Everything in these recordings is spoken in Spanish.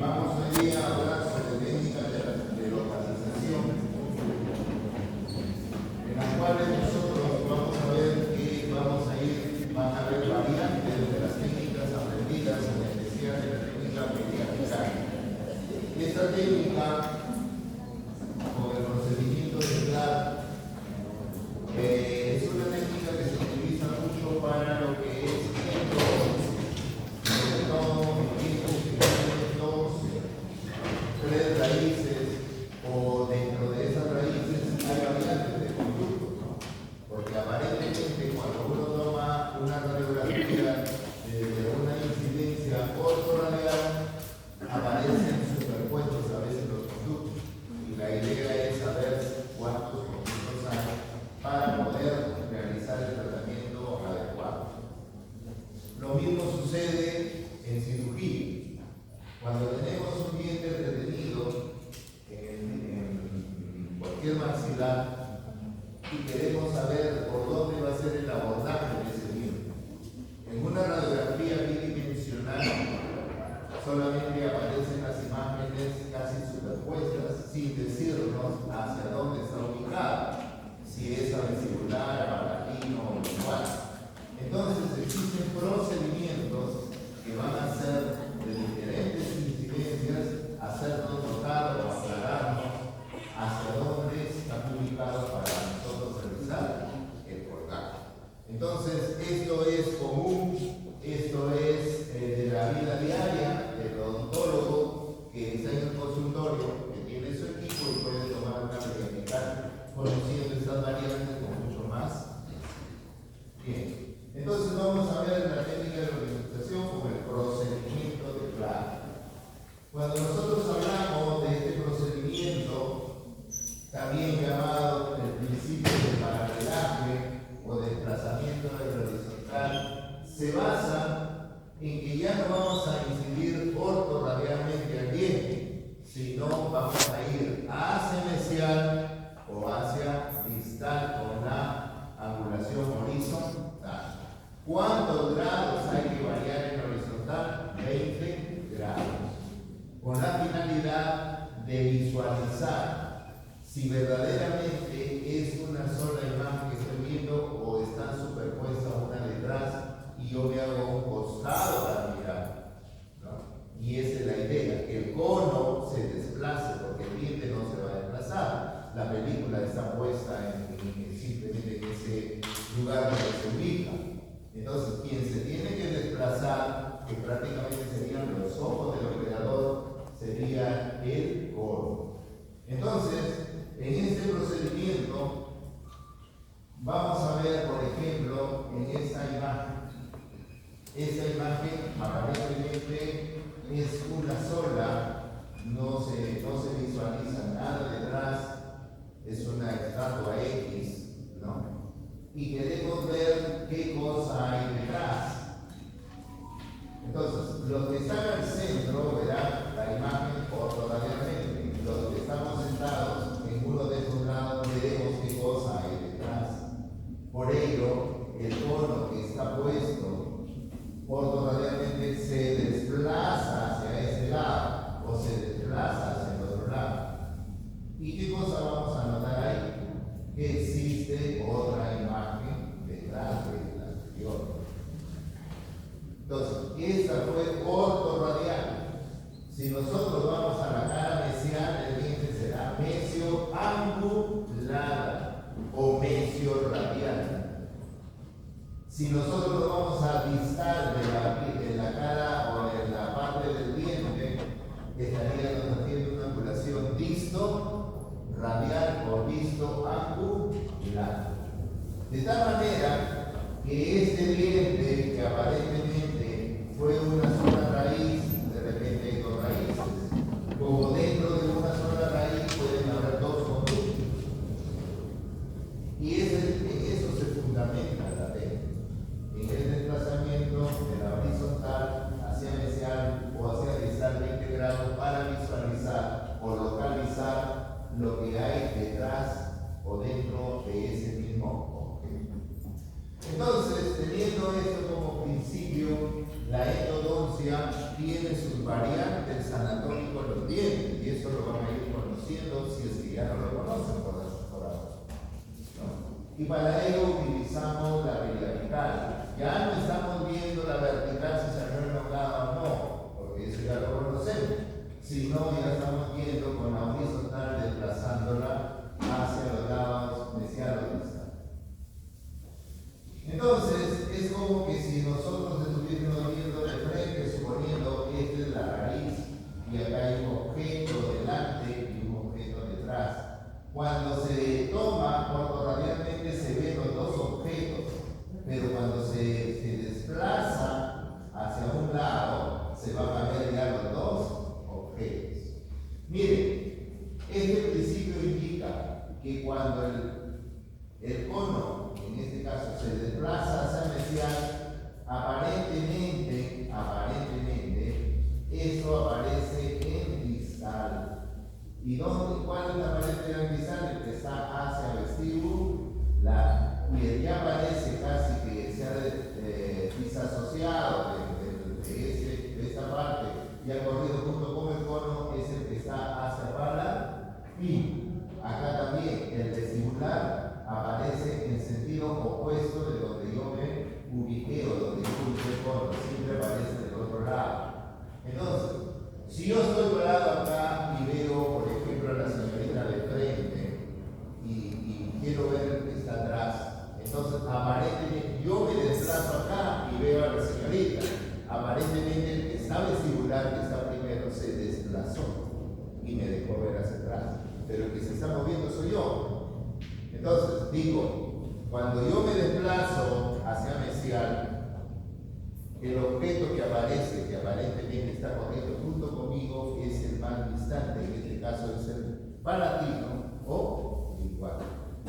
Vamos hoy día a hablar sobre técnicas de localización, en las cuales nosotros vamos a ver que van a haber variantes de las técnicas aprendidas, en especial de la técnica mediática. Esta técnica, con el procedimiento de CLAD, es una técnica que se utiliza mucho para lo que es tres raíces, o dentro de esas raíces hay variantes de conductos, ¿no? Porque aparentemente cuando uno toma una radiografía de una incidencia ortoradial, aparecen superpuestos a veces los conductos, y la idea es saber cuántos conductos hay para poder realizar el tratamiento adecuado. Lo mismo sucede en cirugía. Cuando tenemos un diente retenido en cualquier maxilar y queremos saber por dónde va a ser el abordaje de ese diente, en una radiografía bidimensional solamente aparecen las imágenes casi superpuestas sin decirnos hacia dónde está ubicada, si es avesicular, palatino o lingual. Entonces existen procedimientos que van a ser de diferentes incidencias, hacernos notar o aclararnos hacia dónde está ubicado para nosotros realizar el cortaje. Entonces, esto es común, esto es de la vida diaria del odontólogo que está en el consultorio, que tiene su equipo y puede tomar una verificar conociendo estas variantes con mucho más. Bien. Entonces vamos a ver la técnica de organización como el procedimiento de CLAD. Cuando nosotros hablamos de este procedimiento, también llamado el principio de paralelaje o desplazamiento del horizontal, se basa en que ya no vamos a incidir ortorradialmente al diente, sino vamos a ir hacia mesial o hacia distal con la angulación horizontal. ¿Cuántos grados hay que variar en horizontal? 20 grados. Con la finalidad de visualizar si verdaderamente es una sola imagen que estoy viendo o están superpuestas una detrás y yo me hago un costado para mirar, ¿no? Y esa es la idea, que el cono se desplace porque el diente no se va a desplazar. La película está puesta simplemente en ese lugar donde se ubica. Entonces, quien se tiene que desplazar, que prácticamente serían los ojos del operador, sería el cono. Entonces, en este procedimiento, vamos a ver, por ejemplo, en esta imagen. Esta imagen aparentemente es una sola, no se visualiza nada detrás, es una estatua X, ¿no? Y queremos ver qué cosa hay detrás. Entonces, los que están al centro verán la imagen ortorradialmente. Los que estamos sentados en uno de esos lados veremos qué cosa hay detrás. Por ello, el cono que está puesto ortorradialmente se desplaza hacia ese lado o se desplaza hacia el otro lado. ¿Y qué cosa vamos a notar ahí? Que existe otra imagen detrás de la anterior. Entonces, esta fue ortorradial. Si nosotros vamos a la cara mesial, el diente será mesioangulada o mesiorradial. Si nosotros vamos a distal de la cara o de la parte del diente, estaríamos haciendo una angulación disto-radial o disto-angular. De tal manera que este diente, que aparentemente fue una sola raíz, de repente hay dos raíces, como dentro de una sola raíz pueden haber dos conductos. Y en eso se fundamenta la técnica, en el desplazamiento de la horizontal hacia mesial o hacia distal 20 grados para visualizar o localizar lo que hay detrás o dentro de ese mismo objeto. Entonces, teniendo esto como principio, tiene sus variantes anatómicos los dientes, y eso lo van a ir conociendo si es que ya no lo conocen por ahora, ¿no? Y para ello utilizamos la periapical. Ya no estamos viendo la vertical si salió elongada o no, porque eso ya lo conocemos, sino ya estamos viendo con la horizontal desplazándola hacia los lados mesial o distal. Entonces, es como que si nosotros estuviéramos viendo de frente, suponiendo que esta es la raíz y acá hay un objeto delante y un objeto detrás. Cuando se toma ortoradialmente se ven los dos objetos, pero cuando se desplaza hacia un lado, se van a ver ya los dos objetos. Miren, este principio indica que cuando el cono, en este caso, se desplaza hacia mesial, aparentemente, esto aparece en distal. ¿Y cuál es la aparente en distal? El que está hacia vestíbulo, y el que aparece casi que se ha disasociado de esta parte y ha corrido junto con el cono, es el que está hacia pala. Y acá también el vestibular aparece en sentido opuesto de donde yo me ubiqué o donde yo ubiqué el cono, siempre aparece del otro lado. Entonces, si yo estoy parado acá y veo, por ejemplo, a la señorita de frente y quiero ver el que está atrás, entonces aparentemente yo me desplazo acá y veo a la señorita. Aparentemente el que está vestibular, que está primero, se desplazó y me dejó ver hacia atrás, pero el que se está moviendo soy yo. Entonces digo, cuando yo me desplazo hacia mesial, el objeto que aparece, que aparentemente está corriendo junto conmigo, es el más distante, en este caso es el palatino o lingual.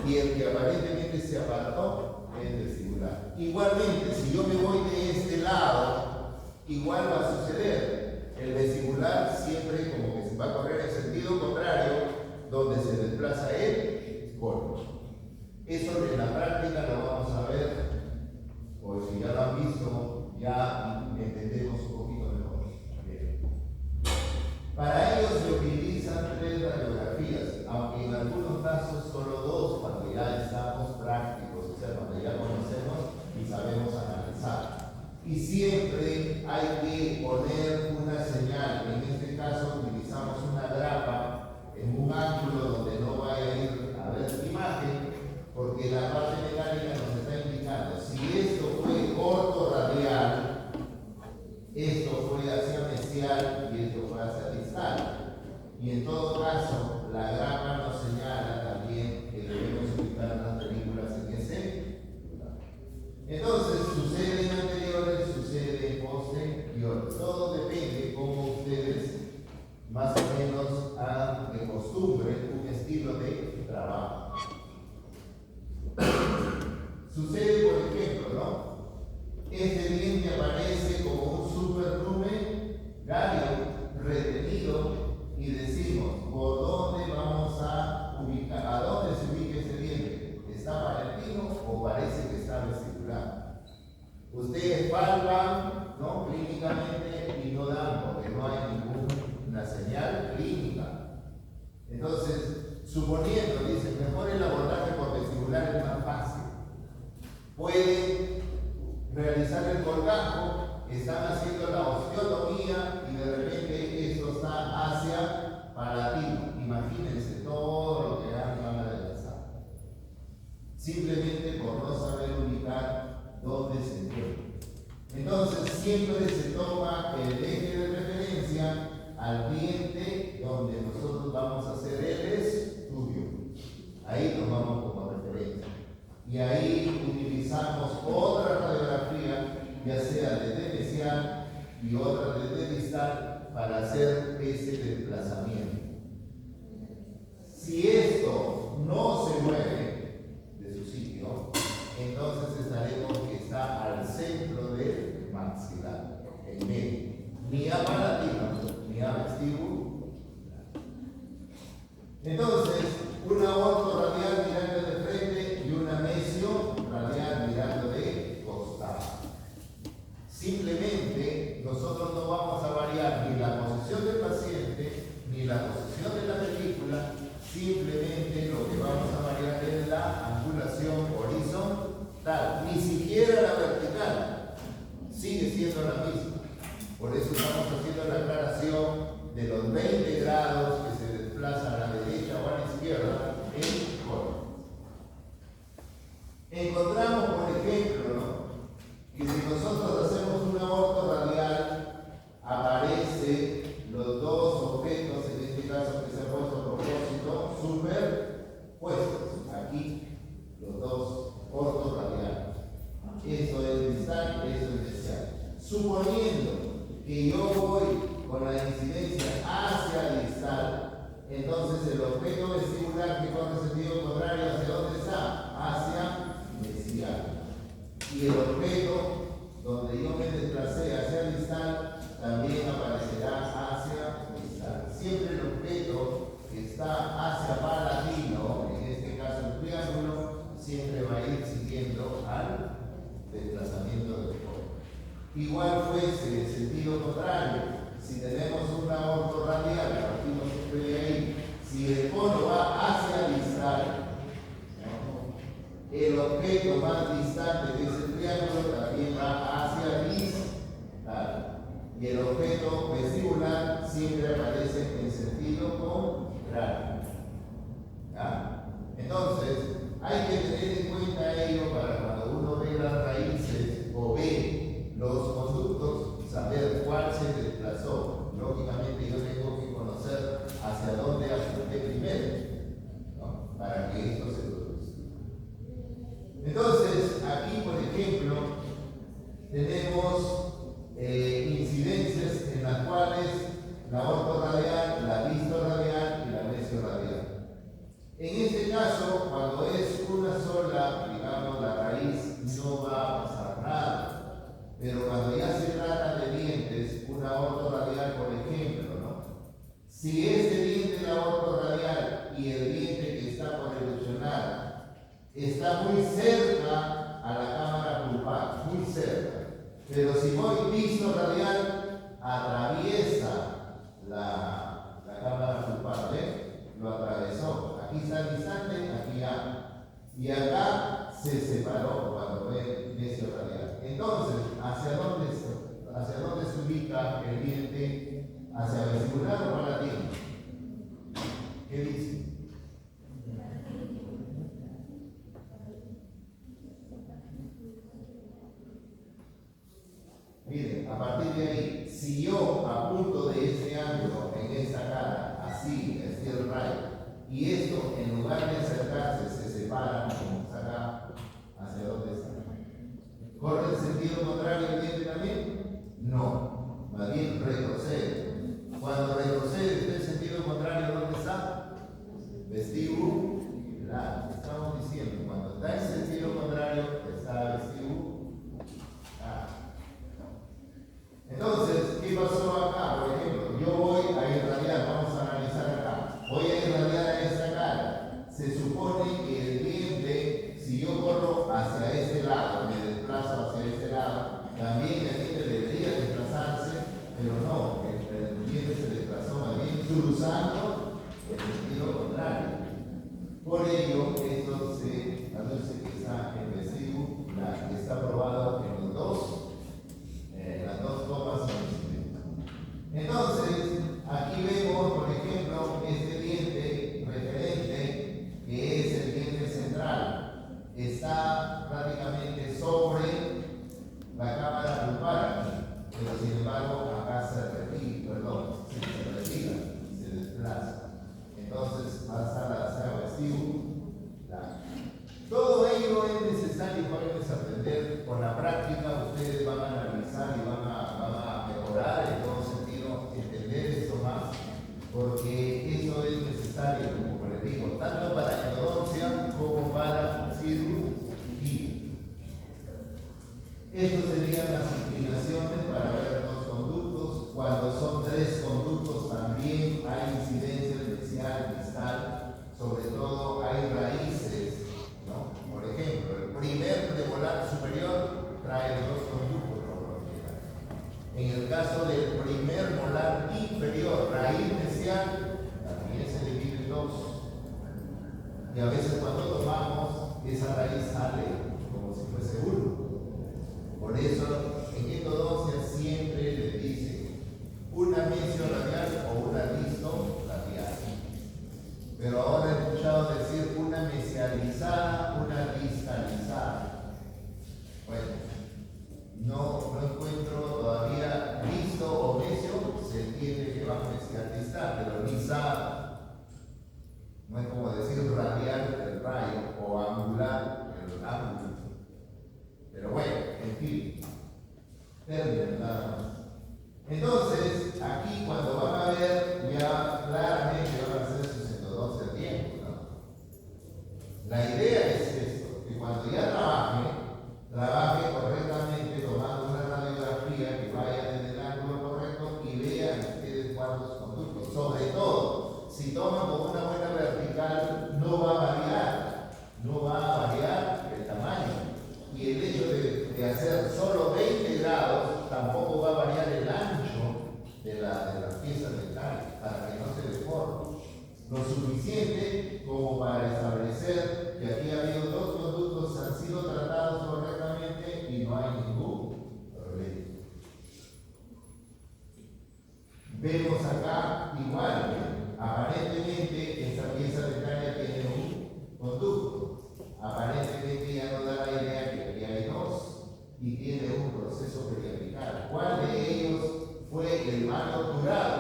Y el que aparentemente se apartó es el vestibular. Igualmente, si yo me voy de este lado, igual va a suceder. El vestibular siempre como que se va a correr en sentido contrario, donde se desplaza el cono. Eso en la práctica lo vamos a ver, o si ya lo han visto, ya entendemos un poquito mejor. Bien. Para ello se utilizan 3 radiografías, aunque en algunos casos solo 2 cuando ya estamos prácticos, o sea, cuando ya conocemos y sabemos analizar. Y siempre hay que poner una señal. En este caso utilizamos una grapa en un ángulo donde no vaya a ir a ver la imagen, porque la parte mecánica nos está indicando si esto fue ortorradial, esto fue hacia mesial y esto fue hacia distal. Y en todo caso, la grapa nos señala también que debemos ubicar las películas en ese lugar. Entonces, sucede en anteriores, sucede en posteriores. Todo depende cómo ustedes más o menos hagan de costumbre un estilo de trabajo. Sucede, por ejemplo, ¿no? Este diente aparece como un superlumen galio retenido y decimos, ¿por dónde vamos a ubicar? ¿A dónde se ubica ese diente? ¿Está palatino o parece que está vestibular? Ustedes palpan, ¿no? Clínicamente y no dan porque no hay ninguna señal clínica. Entonces, suponiendo, dicen, mejor el abordaje por vestibular es más fácil. Pueden realizar el colgajo, están haciendo la osteotomía y de repente esto está hacia palatino. Imagínense todo lo que van a adelgazar. Simplemente por no saber ubicar dónde se encuentra. Entonces siempre se toma el eje de referencia al diente donde nosotros vamos a hacer el estudio. Ahí tomamos como referencia. Y ahí utilizamos otra radiografía, ya sea desde mesial y otra desde distal, para hacer ese desplazamiento. Si esto no se mueve de su sitio, entonces estaremos que está al centro del maxilar, en medio, ni a palatino, ni a vestíbulo. Entonces, una orto radial mirando de frente y una mesio radial mirando de costado. Simplemente nosotros no vamos a variar ni la posición del paciente ni la posición de la película, simplemente lo que vamos a variar es la angulación horizontal, ni siquiera la vertical, sigue siendo la misma. Por eso estamos haciendo la aclaración de los 20 grados que se desplazan a la derecha o a la izquierda en corto. Encontramos, por ejemplo, ¿no?, que si nosotros hacemos un aborto radial, aparecen los dos objetos, en este caso que se ha puesto a propósito, superpuestos. Aquí, los dos ortos radiales. Eso es distal, eso es mesial. Suponiendo que yo voy con la incidencia hacia distal, entonces el objeto vestibular que corre en sentido contrario, ¿hacia dónde está? Hacia mesial. Y el objeto donde yo me desplacé hacia distal también aparecerá hacia distal. Siempre el objeto que está hacia palatino, en este caso el triángulo, siempre va a ir siguiendo al desplazamiento del cono. Igual fuese el sentido contrario, si tenemos un aborto radial, partimos siempre de ahí, si el cono va hacia distal, el objeto más distante de ese triángulo también va hacia distal. Y el objeto vestibular siempre aparece en sentido contrario. ¿Ya? Entonces, hay que tener en cuenta ello para cuando uno ve las raíces o ve los conductos, saber cuál se desplazó. Lógicamente yo tengo que conocer hacia dónde apunté primero, ¿no?, para que esto se produzca. Entonces, aquí, por ejemplo, tenemos incidencias en las cuales la ortorradial, la distorradial y la mesiorradial. En este caso, cuando es una sola, digamos, la raíz, no va a pasar nada. Pero cuando ya se trata de dientes, una ortorradial, por ejemplo, ¿no?, si este diente de la ortorradial y el diente que está por erupcionar está muy cerca a la cámara pulpar, muy cerca. Pero si voy distorradial, atraviesa la cámara pulpar, ¿ves? Lo atravesó. Aquí está distante, aquí ya. Y acá se separó cuando ve mesiorradial. Entonces, ¿hacia dónde se ubica el diente? ¿Hacia vestibular o palatino? ¿Qué dice? Miren, a partir de ahí, si yo apunto de ese ángulo en esta cara, así, steel right, y esto en lugar de acercarse se separan, como está acá, ¿hacia dónde está? ¿Corre en sentido contrario el diente también? No, más bien retrocede. Cuando retrocede en sentido contrario, ¿dónde está? Vestibular. Estamos diciendo, cuando está en sentido contrario, está vestibular. Entonces, ¿qué pasó acá? Por ejemplo, yo voy a irradiar, vamos a analizar acá. Voy a irradiar a esta cara. Se supone que el diente, si yo corro hacia este lado, me desplazo hacia este lado, también el diente debería desplazarse, pero no. En el caso del primer molar inferior, raíz mesial, también se divide en dos. Y a veces cuando tomamos, esa raíz sale como si fuese uno. Por eso, en endodoncia siempre le dice una mesio radial o una disto radial. Pero ahora he escuchado decir una mesializada, una distalizada. Bueno, no encuentro todavía disto o mesio, se entiende que va a mesializar, pero lisada. No es como decir radial el rayo o angular el ángulo. Pero bueno, en fin, términos nada más. Entonces, aquí cuando van a ver, ya claramente van a hacer sus endodoncias bien, ¿no? La idea es esto, que cuando ya trabaje correctamente tomando una radiografía que vaya desde el ángulo correcto y vean ustedes cuántos conductos. Sobre todo, si toman con una buena vertical, no va a variar el tamaño. Y el hecho de hacer solo 20 grados tampoco va a variar el ancho de la pieza dental para que no se deforme. Lo suficiente como para establecer que aquí ha habido dos conductos que han sido tratados correctamente y no hay ningún problema. Vemos acá igual, aparentemente esta pieza dental tiene un conducto. Aparentemente ya no da la idea que aquí hay dos y tiene un proceso periapical. ¿Cuál de ellos fue el mal obturado?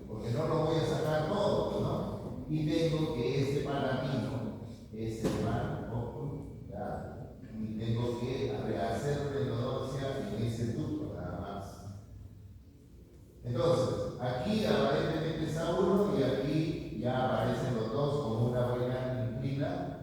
Porque no lo voy a sacar todo, ¿no? Y tengo que este palatino es el mal obturado. Y tengo que rehacer la endodoncia en ese ducto nada más. Entonces, aquí aparentemente está uno y aquí ya aparecen los dos con una buena inclinación.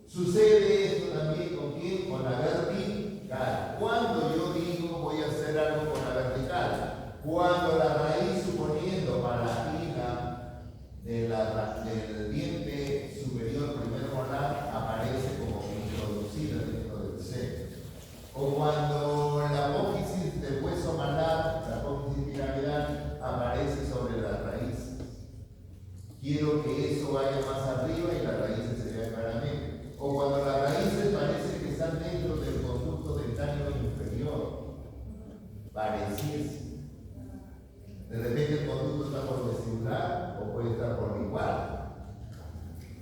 Sucede esto también con quién? Con la vertical. Cuando yo digo voy a hacer algo con la vertical, cuando la raíz, suponiendo palatina del diente superior primer molar aparece como introducida dentro del seno, o cuando la apófisis del hueso malar, la apófisis piramidal, aparece sobre la raíz. Quiero que eso vaya más arriba y las raíces se vean claramente. O cuando las raíces parece que están dentro del conducto dentario inferior, pareciese. De repente el conducto está por vestibular o puede estar por lingual.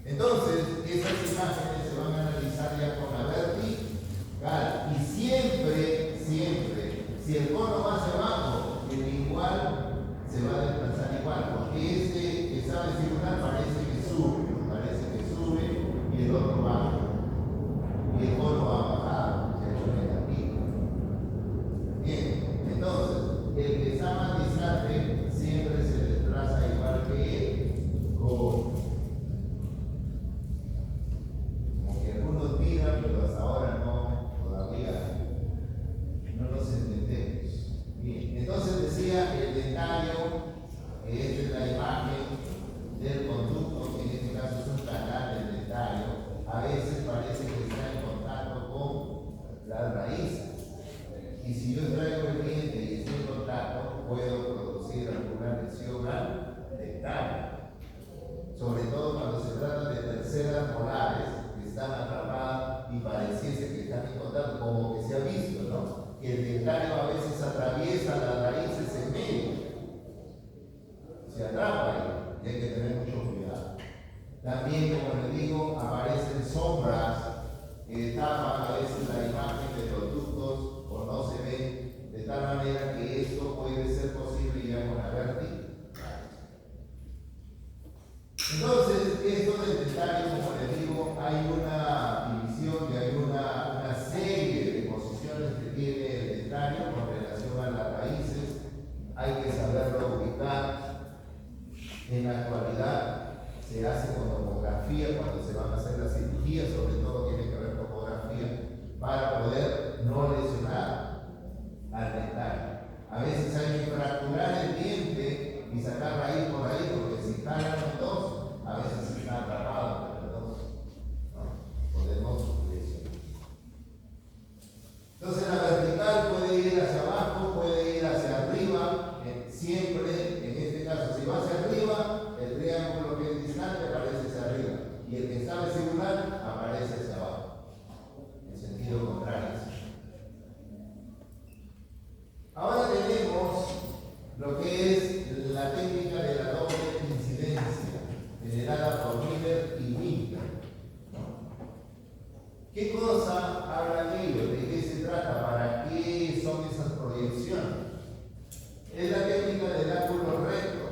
Entonces, esas imágenes se van a analizar ya con la vertical. Y siempre, si el cono va hacia abajo, el lingual se va a desplazar igual, porque este que está vestibular parece que sube y el otro baja. Y el cono va a bajar, se ha hecho negativo. Bien, entonces, el que está más distante siempre se desplaza igual que él, como que algunos miran, pero hasta ahora todavía no los entendemos. Bien, entonces decía el dentario, esta es la imagen del conducto, que en este caso es un canal del dentario, a veces parece que está en contacto con las raíces. Y si yo traigo el diente y estoy en contacto, puedo producir alguna lesión al dentario. Sobre todo cuando se trata de terceras molares que están atrapadas y pareciese que están en contacto, como que se ha visto, ¿no? Que el dentario a veces atraviesa las raíces en medio. Se atrapa ahí. Y hay que tener mucho cuidado. También, como les digo, aparecen sombras que tapan a veces la imagen de los ductos o no se ven, de tal manera que esto puede ser posible ya con la vertical. Entonces, esto del dentario, como les digo, hay una división y hay una serie de posiciones que tiene el dentario. Entonces la vertical puede ir hacia abajo, puede ir hacia arriba, siempre, en este caso, si va hacia arriba, el triángulo que es distante aparece hacia arriba, y el que está vestibular aparece hacia abajo, en sentido contrario. Ahora tenemos lo que es la técnica de la doble incidencia, generada por Miller y Winter. ¿Qué cosa hablan ellos? ¿De qué se trata? ¿Para qué son esas proyecciones? Es la técnica del ángulo recto,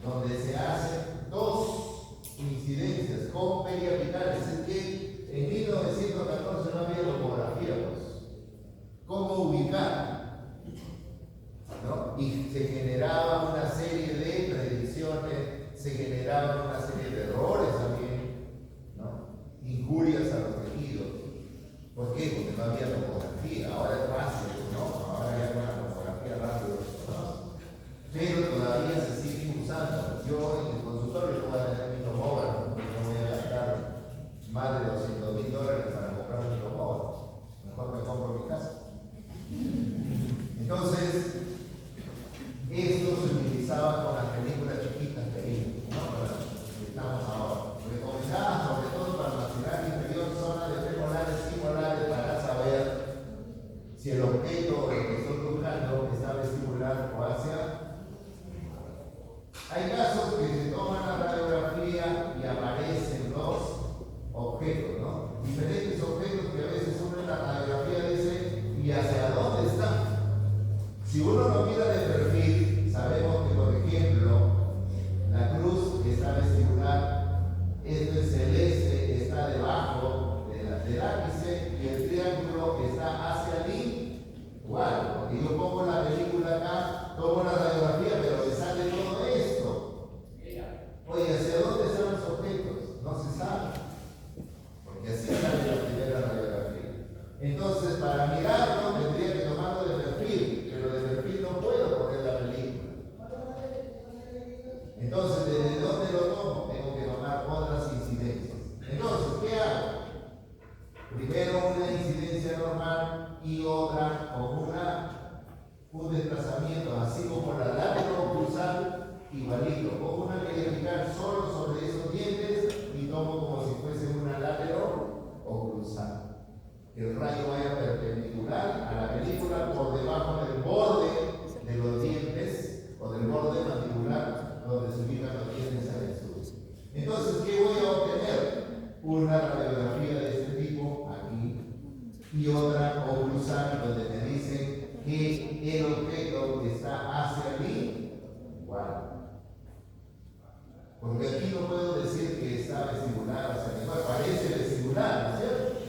donde se hacen dos incidencias con periapicales. Es que en 1914 no había topografía, pues. ¿Cómo ubicar? ¿No? Y se generaba una serie de predicciones, se generaban una serie de errores también, ¿no? Injurias a los tejidos. ¿Por qué? Porque no había topografía. Ahora es fácil, ¿no? Ahora ya con la topografía rápido, ¿no? Pero todavía se sigue usando. Yo en el consultorio voy a tener mi tomógrafo, porque no voy a gastar más de $200,000 para comprar un tomógrafo. Mejor me compro mi casa. Entonces, esto se utilizaba con las películas chiquitas que vimos, ¿no? Estamos ahora. Recomendadas sobre todo para almacenar inferior, zona de premolares y molares para saber si el objeto o el que estoy buscando está vestibular o hacia. Hay casos que se toman la radiografía y aparecen dos objetos, ¿no? Diferentes objetos que a veces uno en la radiografía dice, ¿y hacia dónde está? Si uno lo mira de perfil, sabemos que, por ejemplo, la cruz está vestibular, esto es celeste, está debajo del ápice y el triángulo está hacia el igual. Porque yo pongo la película acá, tomo la radiografía, pero me sale todo esto. Oye, ¿hacia dónde están los objetos? No se sabe. Porque así sale la primera radiografía. Entonces, para mirarlo, tendría que tomarlo de perfil, pero de perfil no puedo poner la película. Entonces, ¿desde dónde lo tomo? Tengo que tomar otras incidencias. Entonces, ¿qué hago? Primero una incidencia normal y otra con un desplazamiento, así como la lateral occlusal, igualito. Pongo una periapical solo sobre esos dientes y tomo como si fuese una lateral occlusal. Que el rayo vaya perpendicular a la película por debajo del borde de los dientes o del borde mandibular donde se ubican los dientes al sur. Entonces, ¿qué voy a obtener? Una radiografía de este tipo aquí y otra occlusal donde me dicen que el objeto está hacia mí igual. Porque aquí no puedo decir que está vestibular hacia mí, parece vestibular, ¿no es cierto?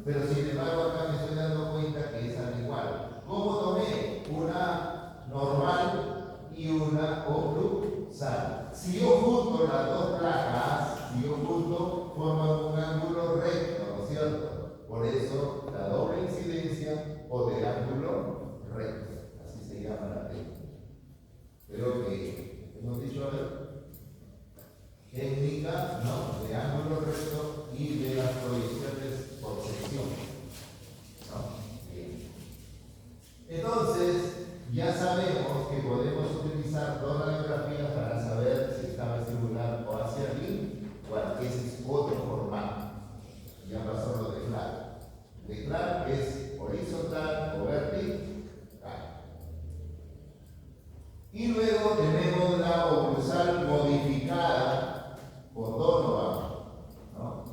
Pero sin embargo acá me estoy dando cuenta que es al igual. ¿Cómo tomé? Una normal y una occlusal. Si yo junto las dos placas, si yo junto, forman un ángulo recto, ¿no es cierto? Por eso la doble incidencia o del ángulo recto. Así se llama la técnica. Creo que hemos dicho, a ver, técnica, ¿no? De ángulo recto y de las proyecciones por sección, ¿no? Bien. Entonces, ya sabemos que podemos utilizar dos radiografías para saber si está vestibular o hacia aquí. Bueno, ese es otro formato. Ya pasó lo de Clark. De Clark es horizontal o vertical. Y luego tenemos la occlusal modificada por Donovan, ¿no?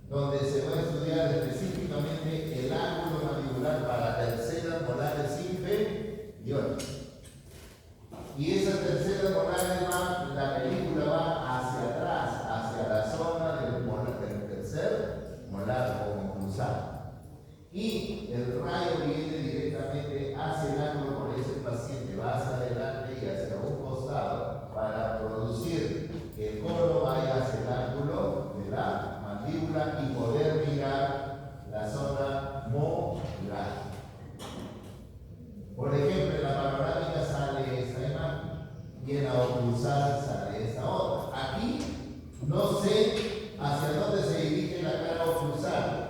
Donde se va a estudiar específicamente el ángulo mandibular para terceras molares inferiores. Y esas terceras molares la película va hacia atrás, hacia la zona del tercer molar o occlusal. Y el rayo viene directamente hacia el ángulo, por eso el paciente va hacia adelante y hacia un costado para producir que el cono vaya hacia el ángulo de la mandíbula y poder mirar la zona molar. Por ejemplo, en la panorámica sale esta imagen y en la occlusal sale esta otra. Aquí no sé hacia dónde se dirige la cara occlusal,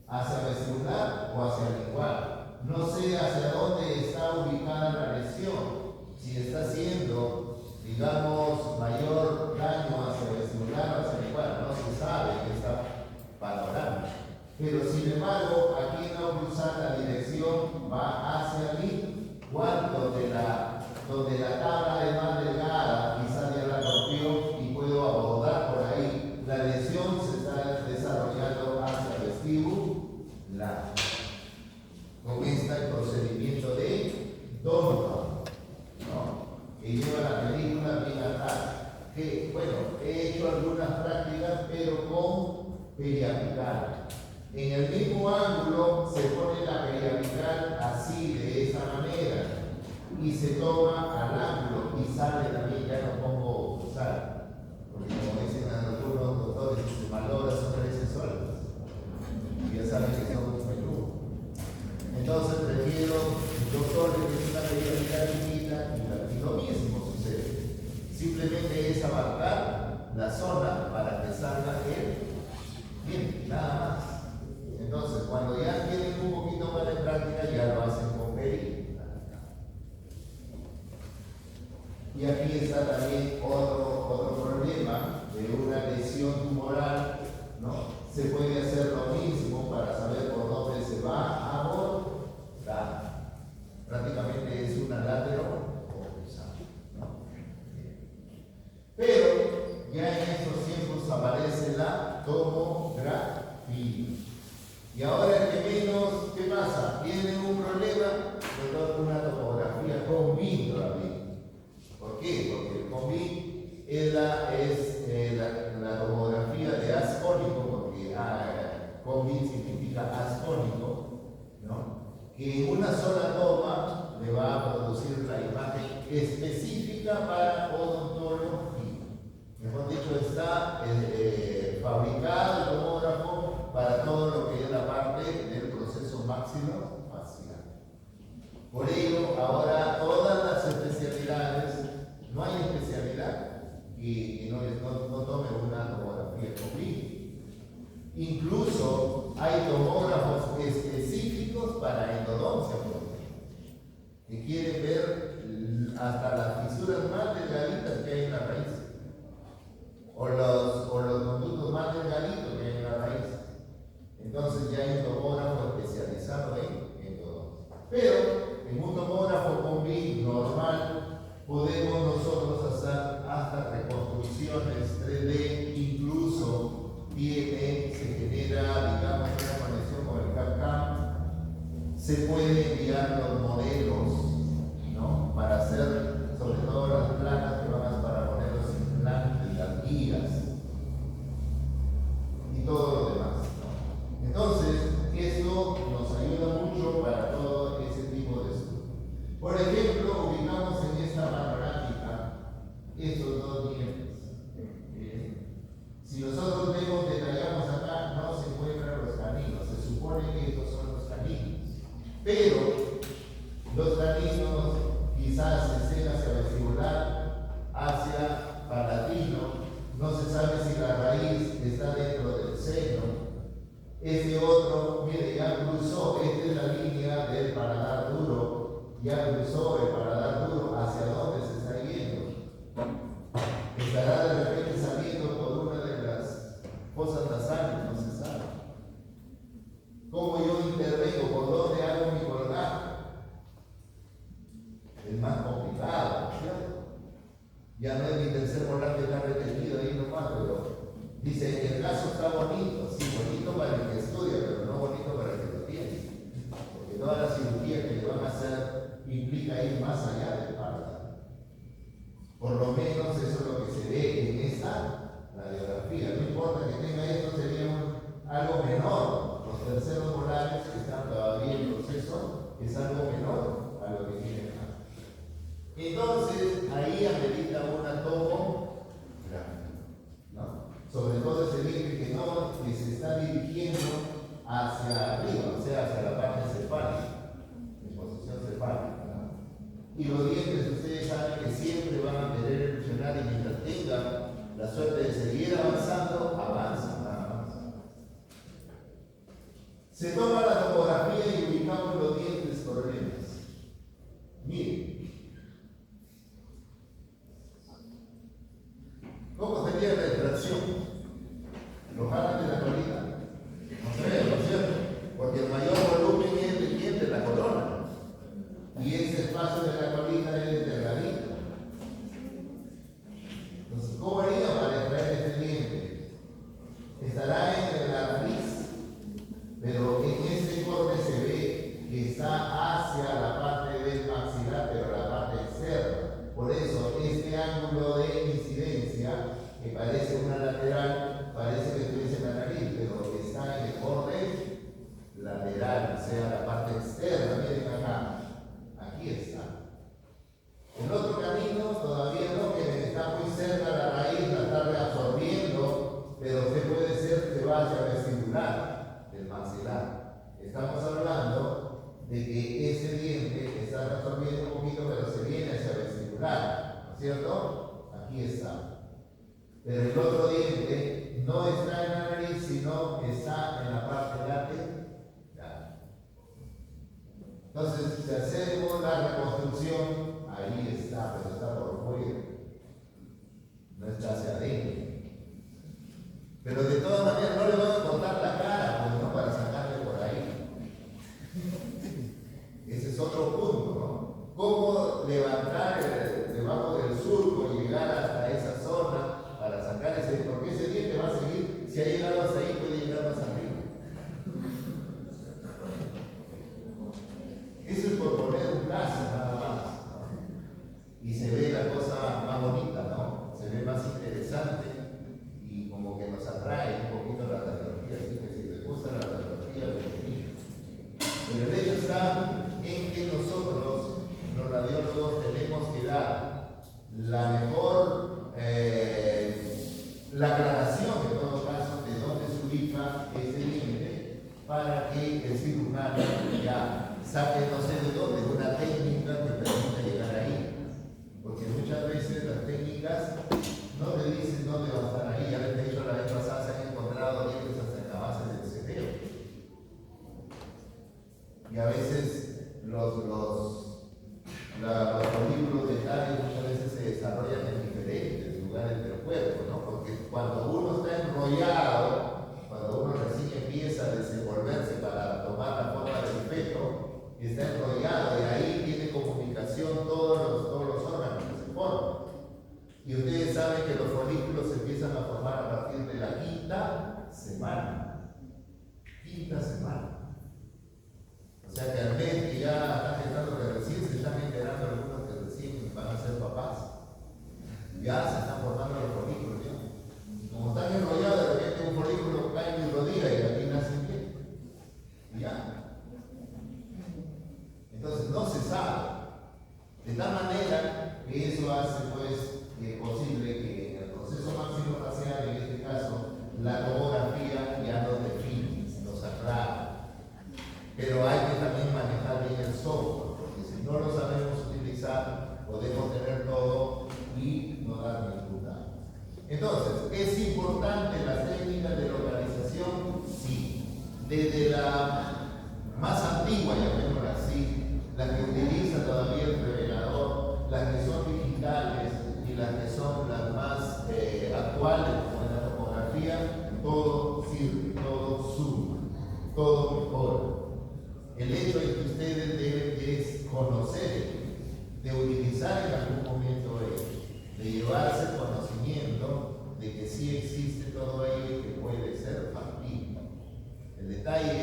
hacia vestibular o hacia digamos, mayor daño hacia el vestibular o hacia el cual no se sabe en esta panorama. Pero sin embargo, aquí en la oclusal la dirección va hacia mí, donde la tabla es más delgada, quizás ya la rompió y puedo abordar por ahí. La lesión se está desarrollando hacia el vestibular. Comienza el procedimiento de Donovan, ¿no? Que lleva la película bien atrás. Que, bueno, he hecho algunas prácticas, pero con periapical. En el mismo ángulo se pone la periapical así, de esa manera, y se toma al ángulo y sale también. Ya no pongo sal, porque como dicen algunos doctores, se malogra son veces solas. Y ya saben que son muy peludos. Entonces prefiero, doctor, que es una periodicidad chiquita y lo mismo sucede. Simplemente es abarcar la zona para que salga el bien, nada más. Entonces, cuando ya tienen un poquito más de práctica, ya lo hacen con peri. Y aquí está también otro problema de una lesión tumoral, ¿no? Se puede hacer lo mismo para saber por dónde se va a abordar. Prácticamente es una laterooclusal, ¿no? Pero ya en estos tiempos aparece la tomografía. Y ahora el que menos, ¿qué pasa? Tiene un problema, pues una tomografía con BIM todavía. ¿Por qué? Porque el COMBI es la tomografía de haz cónico, porque COMBI significa haz cónico, ¿no? Que en una sola toma le va a producir la imagen específica para odontología. Mejor dicho, está fabricado el tomógrafo para todo lo que es la parte del proceso maxilofacial. Por ello, ahora todas las especialidades, no hay especialidad que no tome una tomografía COMBI. Incluso hay tomógrafos específicos para endodoncia, que quieren ver hasta las fisuras más delgaditas que hay en la raíz, o los conductos más delgaditos que hay en la raíz. Entonces ya hay un tomógrafo especializado en endodoncia. Pero en un tomógrafo COMBI normal podemos nosotros hacer hasta reconstrucciones 3D, incluso se genera, digamos, una conexión con el CAD/CAM. Se puede enviar los modelos, ¿no? Para hacer, sobre todo las placas que van para poner los implantes, las guías y todo lo demás, ¿no? Entonces, esto nos ayuda mucho para todo ese tipo de estudio. Por ejemplo, ubicamos en esta panorámica estos dos dientes. Si nosotros vemos, detallamos acá, no se encuentran los caninos. Se supone que estos son los caninos. Pero los caninos quizás estén hacia vestibular, hacia palatino. No se sabe si la raíz está dentro del seno. Este otro, mire, ya cruzó, esta es la línea del paladar duro, ya cruzó el paladar duro, ¿hacia dónde se está yendo? Estará de repente saliendo por una de las fosas nasales, no se sabe. ¿Cómo yo intervengo? ¿Por dónde hago mi colgate? Es más complicado, ¿cierto? Ya no es mi tercer molar que está retenido ahí nomás, pero dice, el caso está bonito, sí, bonito para el que estudia, pero no bonito para el que lo tiene. Porque toda la cirugía que le van a hacer implica ir más allá del párpado. sea la parte externa. Miren acá, aquí está. El otro camino todavía no, que está muy cerca de la raíz, la está reabsorbiendo, pero usted puede ser que vaya vestibular del maxilar. Estamos hablando de que ese diente está reabsorbiendo un poquito, pero se viene hacia vestibular, ¿no es cierto? Aquí está. Pero el otro diente no está en la nariz, sino está en la parte lateral. Entonces, si hacemos la reconstrucción, ahí está, pero está por fuera, no está hacia adentro. Pero de todas maneras no le van a cortar la cara, pues no, para sacarle por ahí. Ese es otro punto, ¿no? ¿Cómo levantar debajo del surco y llegar hasta esa zona para sacar ese? Porque ese diente va a seguir, si ha llegado hasta ahí, puede llegar más arriba. Eso es por poner un caso nada más, ¿no? Y se ve la cosa más bonita, ¿no? Se ve más interesante y como que nos atrae un poquito la radiología, así que si les gusta la radiología, bienvenido. Pero el hecho está en que nosotros, los radiólogos, tenemos que dar la mejor, la aclaración en todo caso de dónde se ubica ese diente para que el cirujano ya saque no sé de dónde, una técnica que permita llegar ahí. Porque muchas veces las técnicas no te dicen dónde va a estar ahí. Ya les he dicho la vez pasada, se han encontrado dientes hasta en la base del cerebro. Y a veces los folículos dentales muchas veces se desarrollan en diferentes lugares del cuerpo, ¿no? Porque cuando uno está enrollado, cuando uno recién empieza a desenvolverse para tomar la forma del feto, y está enrollado, y ahí tiene comunicación todos los órganos que se forman. Y ustedes saben que los folículos se empiezan a formar a partir de la quinta semana. Quinta semana. O sea que al mes que ya están entrando, que recién se están enterando algunos que recién van a ser papás, ya se están formando los folículos. ¿Ya? Como están enrollados, de repente un folículo cae en mi rodilla y aquí nace bien. Ya. Entonces no se sabe. De tal manera que eso hace pues posible que en el proceso maxilofacial, en este caso, la tomografía ya nos define, nos aclara. Pero hay que también manejar bien el software, porque si no lo sabemos utilizar, podemos tener todo y no dar ningún daño. Entonces, ¿es importante las técnicas de localización? Sí. Desde la más antigua, llamémosla así, las que utiliza todavía el revelador, las que son digitales y las que son las más actuales, como en la tomografía, todo sirve, todo suma, todo mejora. El hecho es que ustedes deben conocer, de utilizar en algún momento ello, de llevarse el conocimiento de que sí existe todo ello y que puede ser factible. El detalle